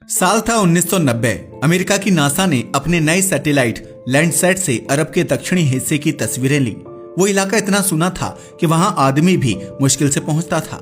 साल था 1990। अमेरिका की नासा ने अपने नए सैटेलाइट लैंडसैट से अरब के दक्षिणी हिस्से की तस्वीरें ली। वो इलाका इतना सुना था कि वहां आदमी भी मुश्किल से पहुंचता था।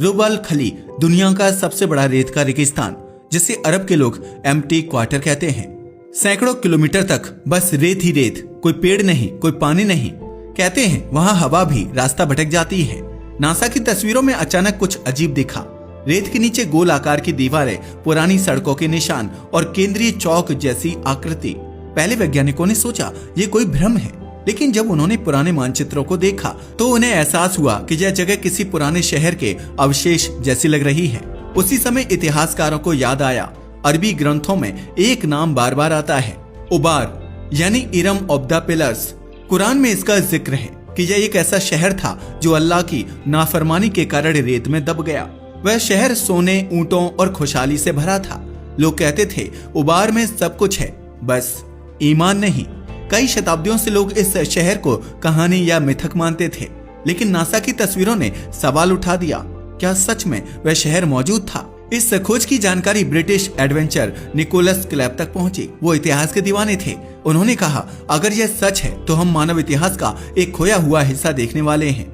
रुब अल खली दुनिया का सबसे बड़ा रेत का रेगिस्तान, जिसे अरब के लोग एम्प्टी क्वार्टर कहते हैं। सैकड़ों किलोमीटर तक बस रेत ही रेत, कोई पेड़ नहीं, कोई पानी नहीं। कहते हैं वहां हवा भी रास्ता भटक जाती है। नासा की तस्वीरों में अचानक कुछ अजीब दिखा। रेत के नीचे गोल आकार की दीवारें, पुरानी सड़कों के निशान और केंद्रीय चौक जैसी आकृति। पहले वैज्ञानिकों ने सोचा ये कोई भ्रम है, लेकिन जब उन्होंने पुराने मानचित्रों को देखा तो उन्हें एहसास हुआ कि यह जगह किसी पुराने शहर के अवशेष जैसी लग रही है। उसी समय इतिहासकारों को याद आया, अरबी ग्रंथों में एक नाम बार बार आता है, उबार यानी Iram of the pillars. Quran में इसका जिक्र है कि यह एक ऐसा शहर था जो अल्लाह की नाफरमानी के कारण रेत में दब गया। वह शहर सोने, ऊंटों और खुशहाली से भरा था। लोग कहते थे उबार में सब कुछ है, बस ईमान नहीं। कई शताब्दियों से लोग इस शहर को कहानी या मिथक मानते थे, लेकिन नासा की तस्वीरों ने सवाल उठा दिया, क्या सच में वह शहर मौजूद था? इस खोज की जानकारी ब्रिटिश एडवेंचर निकोलस क्लैप तक पहुंची। वो इतिहास के दीवाने थे। उन्होंने कहा, अगर यह सच है तो हम मानव इतिहास का एक खोया हुआ हिस्सा देखने वाले हैं।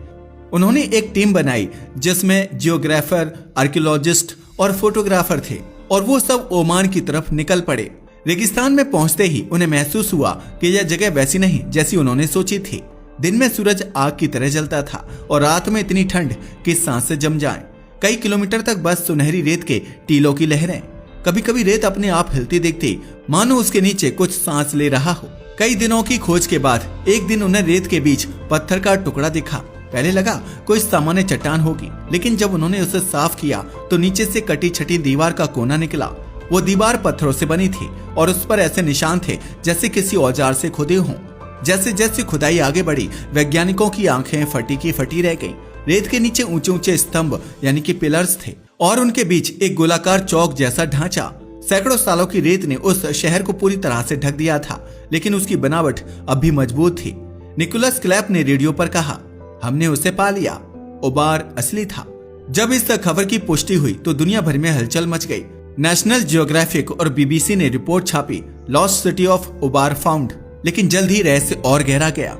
उन्होंने एक टीम बनाई जिसमें जियोग्राफर, आर्कियोलॉजिस्ट और फोटोग्राफर थे, और वो सब ओमान की तरफ निकल पड़े। रेगिस्तान में पहुंचते ही उन्हें महसूस हुआ कि यह जगह वैसी नहीं जैसी उन्होंने सोची थी। दिन में सूरज आग की तरह जलता था और रात में इतनी ठंड कि सांसें जम जाएं। कई किलोमीटर तक बस सुनहरी रेत के टीलों की लहरें। कभी कभी रेत अपने आप हिलती दिखती, मानो उसके नीचे कुछ सांस ले रहा हो। कई दिनों की खोज के बाद एक दिन उन्हें रेत के बीच पत्थर का टुकड़ा दिखा। पहले लगा कोई सामान्य चट्टान होगी, लेकिन जब उन्होंने उसे साफ किया तो नीचे से कटी छटी दीवार का कोना निकला। वो दीवार पत्थरों से बनी थी और उस पर ऐसे निशान थे जैसे किसी औजार से खुदे हों। जैसे जैसे खुदाई आगे बढ़ी, वैज्ञानिकों की आंखें फटी की फटी रह गईं। रेत के नीचे ऊंचे ऊंचे स्तंभ यानी कि पिलर्स थे और उनके बीच एक गोलाकार चौक जैसा ढांचा। सैकड़ों सालों की रेत ने उस शहर को पूरी तरह से ढक दिया था, लेकिन उसकी बनावट अब भी मजबूत थी। निकोलस क्लैप ने रेडियो पर कहा, हमने उसे पा लिया, उबार असली था। जब इस खबर की पुष्टि हुई तो दुनिया भर में हलचल मच गई। नेशनल जियोग्राफिक और बीबीसी ने रिपोर्ट छापी, लॉस्ट सिटी ऑफ उबार फाउंड। लेकिन जल्द ही रहस्य और गहरा गया।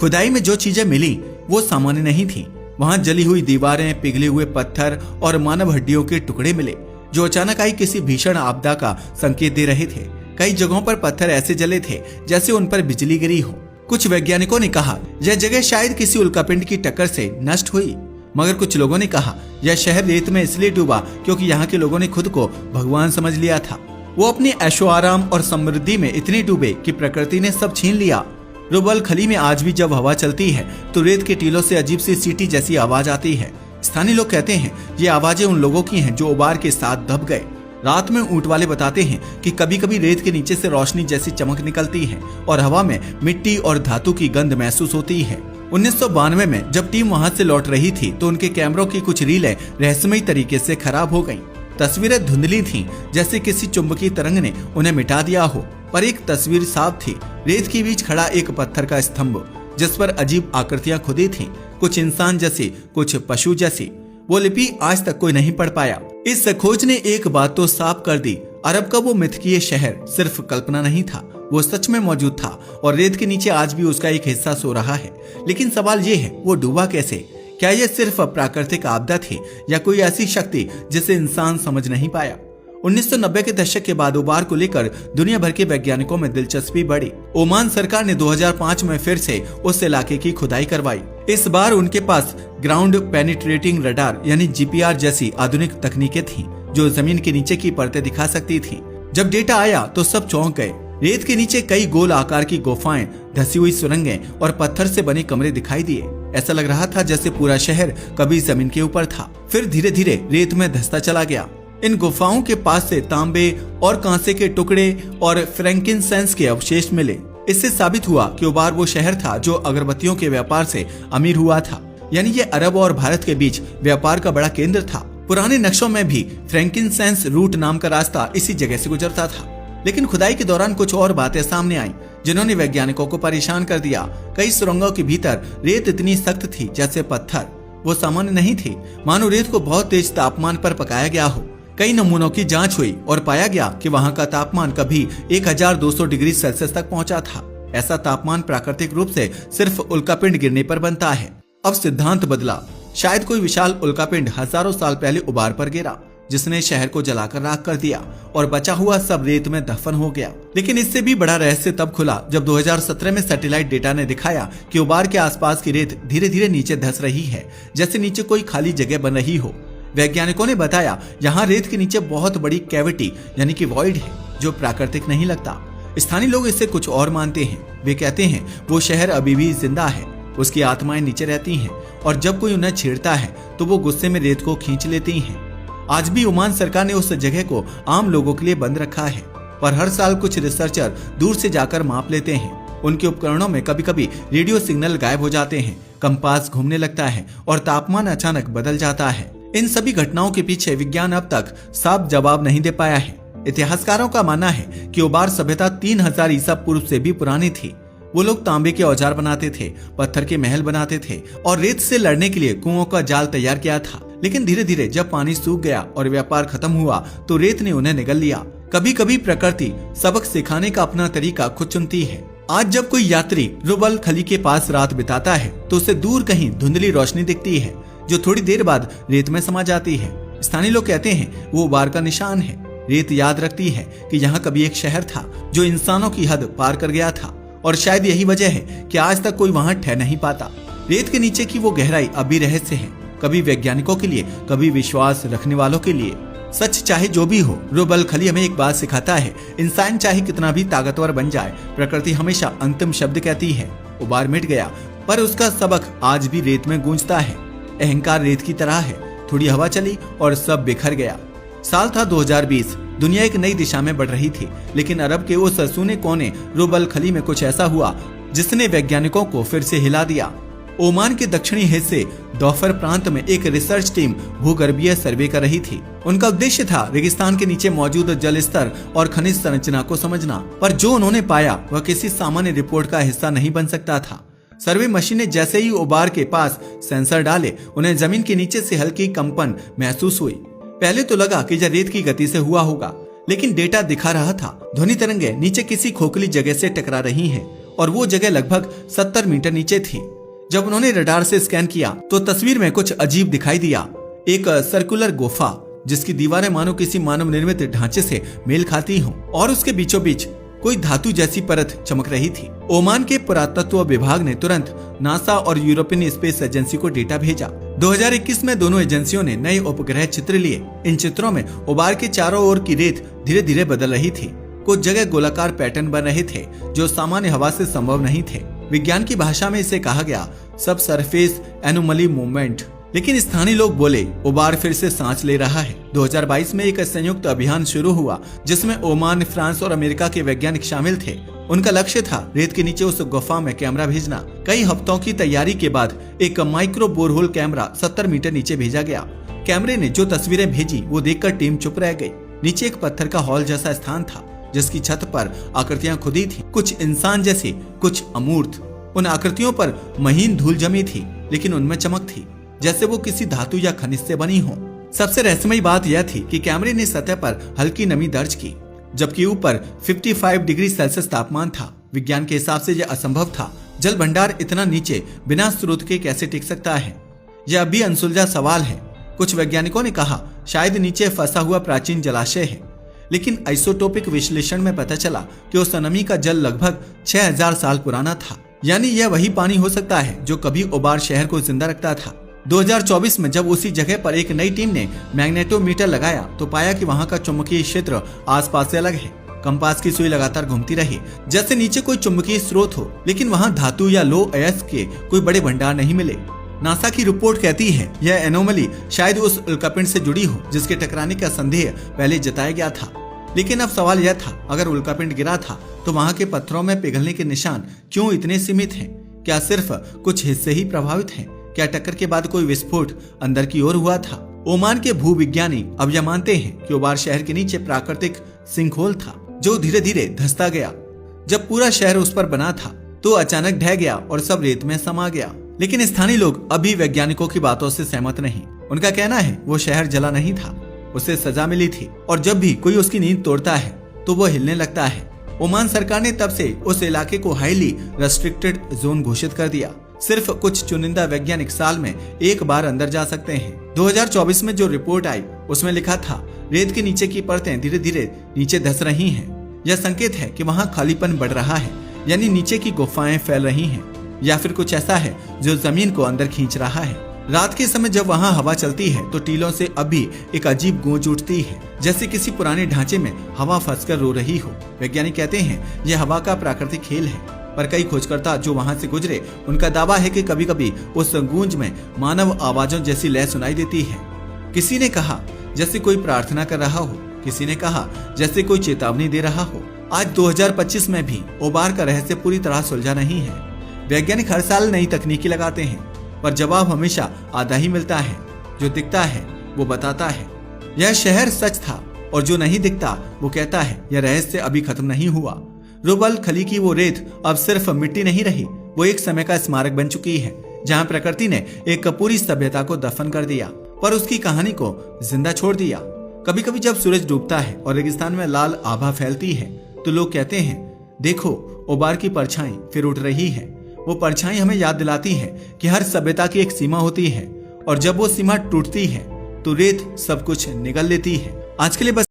खुदाई में जो चीजें मिली वो सामान्य नहीं थी। वहां जली हुई दीवारें, पिघले हुए पत्थर और मानव हड्डियों के टुकड़े मिले, जो अचानक आई किसी भीषण आपदा का संकेत दे रहे थे। कई जगहों पर पत्थर ऐसे जले थे जैसे उन पर बिजली गिरी हो। कुछ वैज्ञानिकों ने कहा यह जगह शायद किसी उल्कापिंड की टक्कर से नष्ट हुई, मगर कुछ लोगों ने कहा यह शहर रेत में इसलिए डूबा क्योंकि यहाँ के लोगों ने खुद को भगवान समझ लिया था। वो अपनी ऐशो आराम और समृद्धि में इतने डूबे कि प्रकृति ने सब छीन लिया। रुब अल खली में आज भी जब हवा चलती है तो रेत के टीलों से अजीब सी सीटी जैसी आवाज आती है। स्थानीय लोग कहते हैं ये आवाजें उन लोगों की हैं जो उबार के साथ दब गए। रात में ऊंट वाले बताते हैं कि कभी कभी रेत के नीचे से रोशनी जैसी चमक निकलती है और हवा में मिट्टी और धातु की गंध महसूस होती है। 1992 में जब टीम वहां से लौट रही थी तो उनके कैमरों की कुछ रीलें रहस्यमयी तरीके से खराब हो गईं। तस्वीरें धुंधली थीं, जैसे किसी चुंबकीय तरंग ने उन्हें मिटा दिया हो, पर एक तस्वीर साफ थी। रेत के बीच खड़ा एक पत्थर का स्तंभ जिस पर अजीब आकृतियां खुदी थीं, कुछ इंसान जैसी, कुछ पशु जैसी। वो लिपि आज तक कोई नहीं पढ़ पाया। इस खोज ने एक बात तो साफ कर दी, अरब का वो मिथकीय शहर सिर्फ कल्पना नहीं था, वो सच में मौजूद था और रेत के नीचे आज भी उसका एक हिस्सा सो रहा है। लेकिन सवाल ये है, वो डूबा कैसे? क्या यह सिर्फ प्राकृतिक आपदा थी या कोई ऐसी शक्ति जिसे इंसान समझ नहीं पाया? 1990 के दशक के बाद उबार को लेकर दुनिया भर के वैज्ञानिकों में दिलचस्पी बढ़ी। ओमान सरकार ने 2005 में फिर से उस इलाके की खुदाई करवाई। इस बार उनके पास ग्राउंड पेनिट्रेटिंग रडार यानी जीपीआर जैसी आधुनिक तकनीकें थीं, जो जमीन के नीचे की परतें दिखा सकती थीं। जब डेटा आया तो सब चौंक गए। रेत के नीचे कई गोल आकार की गुफाएं, धसी हुई सुरंगें और पत्थर से बने कमरे दिखाई दिए। ऐसा लग रहा था जैसे पूरा शहर कभी जमीन के ऊपर था, फिर धीरे धीरे रेत में धंसता चला गया। इन गुफाओं के पास से तांबे और कांसे के टुकड़े और फ्रैंकिनसेंस के अवशेष मिले। इससे साबित हुआ कि उबार वो शहर था जो अगरबत्तियों के व्यापार से अमीर हुआ था, यानी ये अरब और भारत के बीच व्यापार का बड़ा केंद्र था। पुराने नक्शों में भी फ्रैंकिनसेंस रूट नाम का रास्ता इसी जगह से गुजरता था। लेकिन खुदाई के दौरान कुछ और बातें सामने आईं, जिन्होंने वैज्ञानिकों को परेशान कर दिया। कई सुरंगों के भीतर रेत इतनी सख्त थी जैसे पत्थर। वो सामान्य नहीं थी, मानो रेत को बहुत तेज तापमान पर पकाया गया हो। कई नमूनों की जांच हुई और पाया गया कि वहां का तापमान कभी 1200 डिग्री सेल्सियस तक पहुंचा था। ऐसा तापमान प्राकृतिक रूप से सिर्फ उल्कापिंड गिरने पर बनता है। अब सिद्धांत बदला। शायद कोई विशाल उल्कापिंड हजारों साल पहले उबार पर गिरा, जिसने शहर को जलाकर राख कर दिया और बचा हुआ सब रेत में दफन हो गया। लेकिन इससे भी बड़ा रहस्य तब खुला जब 2017 में सैटेलाइट डेटा ने दिखाया कि उबार के आसपास की रेत धीरे धीरे नीचे धंस रही है, जैसे नीचे कोई खाली जगह बन रही हो। वैज्ञानिकों ने बताया यहाँ रेत के नीचे बहुत बड़ी कैविटी यानी कि वॉइड है, जो प्राकृतिक नहीं लगता। स्थानीय लोग इससे कुछ और मानते हैं। वे कहते हैं वो शहर अभी भी जिंदा है, उसकी आत्माएं नीचे रहती हैं और जब कोई उन्हें छेड़ता है तो वो गुस्से में रेत को खींच लेती हैं। आज भी ओमान सरकार ने उस जगह को आम लोगों के लिए बंद रखा है, पर हर साल कुछ रिसर्चर दूर से जाकर माप लेते हैं। उनके उपकरणों में कभी कभी रेडियो सिग्नल गायब हो जाते हैं, कंपास घूमने लगता है और तापमान अचानक बदल जाता है। इन सभी घटनाओं के पीछे विज्ञान अब तक साफ जवाब नहीं दे पाया है। इतिहासकारों का मानना है कि उबार सभ्यता 3000 ईसा पूर्व से भी पुरानी थी। वो लोग तांबे के औजार बनाते थे, पत्थर के महल बनाते थे और रेत से लड़ने के लिए कुओं का जाल तैयार किया था। लेकिन धीरे धीरे जब पानी सूख गया और व्यापार खत्म हुआ तो रेत ने उन्हें निगल लिया। कभी कभी प्रकृति सबक सिखाने का अपना तरीका खुद चुनती है। आज जब कोई यात्री रुबल खली के पास रात बिताता है तो उसे दूर कहीं धुंधली रोशनी दिखती है, जो थोड़ी देर बाद रेत में समा जाती है। स्थानीय लोग कहते हैं वो उबार का निशान है। रेत याद रखती है कि यहाँ कभी एक शहर था जो इंसानों की हद पार कर गया था, और शायद यही वजह है कि आज तक कोई वहाँ ठहर नहीं पाता। रेत के नीचे की वो गहराई अभी रहस्य है, कभी वैज्ञानिकों के लिए, कभी विश्वास रखने वालों के लिए। सच चाहे जो भी हो, रुबल खली हमें एक बात सिखाता है, इंसान चाहे कितना भी ताकतवर बन जाए, प्रकृति हमेशा अंतिम शब्द कहती है। उबार मिट गया पर उसका सबक आज भी रेत में गूंजता है। अहंकार रेत की तरह है, थोड़ी हवा चली और सब बिखर गया। साल था 2020। दुनिया एक नई दिशा में बढ़ रही थी, लेकिन अरब के उस सूने कोने रुबल खली में कुछ ऐसा हुआ जिसने वैज्ञानिकों को फिर से हिला दिया। ओमान के दक्षिणी हिस्से दोफर प्रांत में एक रिसर्च टीम भूगर्भीय सर्वे कर रही थी। उनका उद्देश्य था रेगिस्तान के नीचे मौजूद जल स्तर और खनिज संरचना को समझना, पर जो उन्होंने पाया वह किसी सामान्य रिपोर्ट का हिस्सा नहीं बन सकता था। सर्वे मशीन ने जैसे ही उबार के पास सेंसर डाले, उन्हें जमीन के नीचे से हल्की कंपन महसूस हुई। पहले तो लगा कि यह रेत की गति से हुआ होगा, लेकिन डेटा दिखा रहा था ध्वनि तरंगें नीचे किसी खोखली जगह से टकरा रही हैं और वो जगह लगभग 70 मीटर नीचे थी। जब उन्होंने रडार से स्कैन किया तो तस्वीर में कुछ अजीब दिखाई दिया। एक सर्कुलर गुफा जिसकी दीवारें मानो किसी मानव निर्मित ढांचे से मेल खाती हों और उसके बीचों बीच कोई धातु जैसी परत चमक रही थी। ओमान के पुरातत्व विभाग ने तुरंत नासा और यूरोपियन स्पेस एजेंसी को डेटा भेजा। 2021 में दोनों एजेंसियों ने नए उपग्रह चित्र लिए। इन चित्रों में उबार के चारों ओर की रेत धीरे धीरे बदल रही थी। कुछ जगह गोलाकार पैटर्न बन रहे थे जो सामान्य हवा से संभव नहीं थे। विज्ञान की भाषा में इसे कहा गया सब सरफेस एनोमली मूवमेंट। लेकिन स्थानीय लोग बोले उबार फिर से सांस ले रहा है। 2022 में एक संयुक्त अभियान शुरू हुआ जिसमें ओमान, फ्रांस और अमेरिका के वैज्ञानिक शामिल थे। उनका लक्ष्य था रेत के नीचे उस गुफा में कैमरा भेजना। कई हफ्तों की तैयारी के बाद एक माइक्रो बोरहोल कैमरा 70 मीटर नीचे भेजा गया। कैमरे ने जो तस्वीरें भेजी वो देखकर टीम चुप रह गई। नीचे एक पत्थर का हॉल जैसा स्थान था जिसकी छत पर आकृतियां खुदी थी, कुछ इंसान जैसी, कुछ अमूर्त। उन आकृतियों पर महीन धूल जमी थी, लेकिन उनमें चमक थी जैसे वो किसी धातु या खनिज से बनी हो। सबसे रहस्यमयी बात यह थी कि कैमरे ने सतह पर हल्की नमी दर्ज की, जबकि ऊपर 55 डिग्री सेल्सियस तापमान था। विज्ञान के हिसाब से यह असंभव था। जल भंडार इतना नीचे बिना स्रोत के कैसे टिक सकता है? यह अभी अनसुलझा सवाल है। कुछ वैज्ञानिकों ने कहा शायद नीचे फंसा हुआ प्राचीन जलाशय है, लेकिन आइसोटोपिक विश्लेषण में पता चला कि उस नमी का जल लगभग 6000 साल पुराना था। यानी यह वही पानी हो सकता है जो कभी उबार शहर को जिंदा रखता था। 2024 में जब उसी जगह पर एक नई टीम ने मैग्नेटोमीटर लगाया तो पाया कि वहां का चुंबकीय क्षेत्र आसपास से अलग है। कंपास की सुई लगातार घूमती रही जैसे नीचे कोई चुंबकीय स्रोत हो, लेकिन वहां धातु या लो अयस्क के कोई बड़े भंडार नहीं मिले। नासा की रिपोर्ट कहती है यह एनोमली शायद उस उल्कापिंड से जुड़ी हो जिसके टकराने का संदेह पहले जताया गया था। लेकिन अब सवाल यह था, अगर उल्कापिंड गिरा था तो वहां के पत्थरों में पिघलने के निशान क्यों इतने सीमित हैं? क्या सिर्फ कुछ हिस्से ही प्रभावित हैं? क्या टक्कर के बाद कोई विस्फोट अंदर की ओर हुआ था? ओमान के भूविज्ञानी अब यह मानते हैं कि उबार शहर के नीचे प्राकृतिक सिंकहोल था जो धीरे धीरे धंसता गया। जब पूरा शहर उस पर बना था तो अचानक ढह गया और सब रेत में समा गया। लेकिन स्थानीय लोग अभी वैज्ञानिकों की बातों से सहमत नहीं। उनका कहना है वो शहर जला नहीं था, उसे सजा मिली थी और जब भी कोई उसकी नींद तोड़ता है तो वो हिलने लगता है। ओमान सरकार ने तब से उस इलाके को हाईली रेस्ट्रिक्टेड जोन घोषित कर दिया। सिर्फ कुछ चुनिंदा वैज्ञानिक साल में एक बार अंदर जा सकते हैं। 2024 में जो रिपोर्ट आई उसमें लिखा था रेत के नीचे की परतें धीरे धीरे नीचे धंस रही हैं। यह संकेत है कि वहाँ खालीपन बढ़ रहा है, यानी नीचे की गुफाएं फैल रही हैं, या फिर कुछ ऐसा है जो जमीन को अंदर खींच रहा है। रात के समय जब वहाँ हवा चलती है तो टीलों से अभी एक अजीब गूंज उठती है, जैसे किसी पुराने ढांचे में हवा फंसकर रो रही हो। वैज्ञानिक कहते हैं यह हवा का प्राकृतिक खेल है, पर कई खोजकर्ता जो वहां से गुजरे उनका दावा है कि कभी कभी उस गूंज में मानव आवाजों जैसी लय सुनाई देती है। किसी ने कहा जैसे कोई प्रार्थना कर रहा हो, किसी ने कहा जैसे कोई चेतावनी दे रहा हो। आज 2025 में भी ओबार का रहस्य पूरी तरह सुलझा नहीं है। वैज्ञानिक हर साल नई तकनीकी लगाते हैं, पर जवाब हमेशा आधा ही मिलता है। जो दिखता है वो बताता है यह शहर सच था, और जो नहीं दिखता वो कहता है यह रहस्य अभी खत्म नहीं हुआ। रुबल खली की वो रेत अब सिर्फ मिट्टी नहीं रही, वो एक समय का स्मारक बन चुकी है, जहां प्रकृति ने एक पूरी सभ्यता को दफन कर दिया पर उसकी कहानी को जिंदा छोड़ दिया। कभी कभी जब सूरज डूबता है और रेगिस्तान में लाल आभा फैलती है तो लोग कहते हैं देखो ओबार की परछाई फिर उठ रही है। वो परछाई हमें याद दिलाती है कि हर सभ्यता की एक सीमा होती है, और जब वो सीमा टूटती है तो रेत सब कुछ निगल लेती है। आज के लिए बस